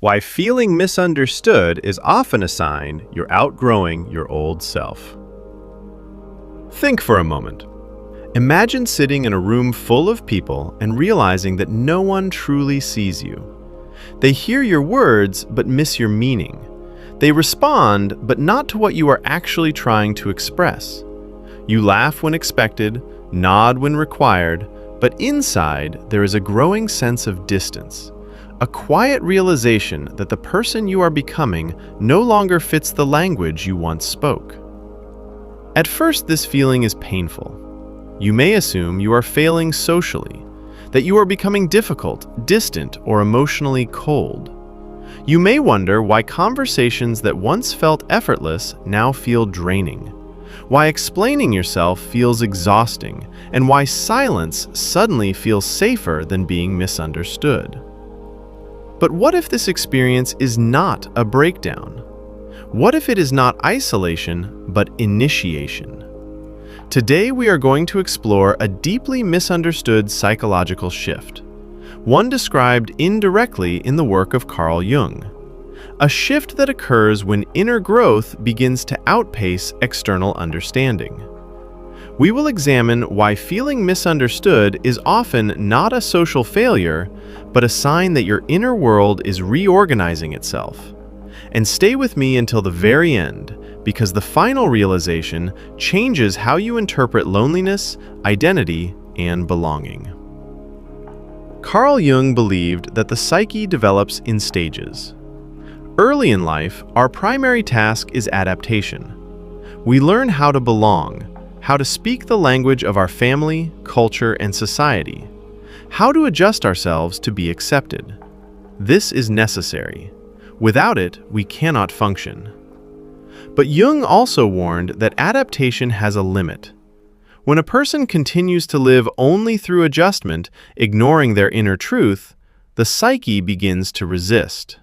Why feeling misunderstood is often a sign you're outgrowing your old self. Think for a moment. Imagine sitting in a room full of people and realizing that no one truly sees you. They hear your words but miss your meaning. They respond but not to what you are actually trying to express. You laugh when expected, nod when required, but inside there is a growing sense of distance. A quiet realization that the person you are becoming no longer fits the language you once spoke. At first, this feeling is painful. You may assume you are failing socially, that you are becoming difficult, distant, or emotionally cold. You may wonder why conversations that once felt effortless now feel draining, why explaining yourself feels exhausting, and why silence suddenly feels safer than being misunderstood. But what if this experience is not a breakdown? What if it is not isolation, but initiation? Today we are going to explore a deeply misunderstood psychological shift, one described indirectly in the work of Carl Jung. A shift that occurs when inner growth begins to outpace external understanding. We will examine why feeling misunderstood is often not a social failure, but a sign that your inner world is reorganizing itself. And stay with me until the very end, because the final realization changes how you interpret loneliness, identity, and belonging. Carl Jung believed that the psyche develops in stages. Early in life, our primary task is adaptation. We learn how to belong, how to speak the language of our family, culture, and society, how to adjust ourselves to be accepted. This is necessary. Without it, we cannot function. But Jung also warned that adaptation has a limit. When a person continues to live only through adjustment, ignoring their inner truth, the psyche begins to resist.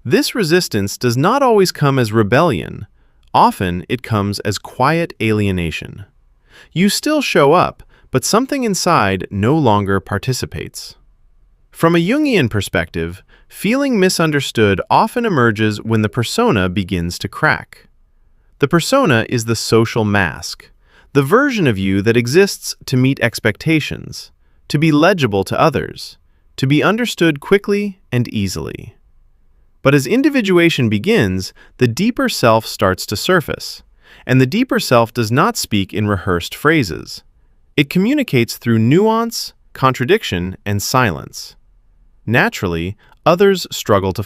This resistance does not always come as rebellion. Often, it comes as quiet alienation. You still show up, but something inside no longer participates. From a Jungian perspective, feeling misunderstood often emerges when the persona begins to crack. The persona is the social mask, the version of you that exists to meet expectations, to be legible to others, to be understood quickly and easily. But as individuation begins, the deeper self starts to surface, and the deeper self does not speak in rehearsed phrases. It communicates through nuance, contradiction, and silence. Naturally, others struggle to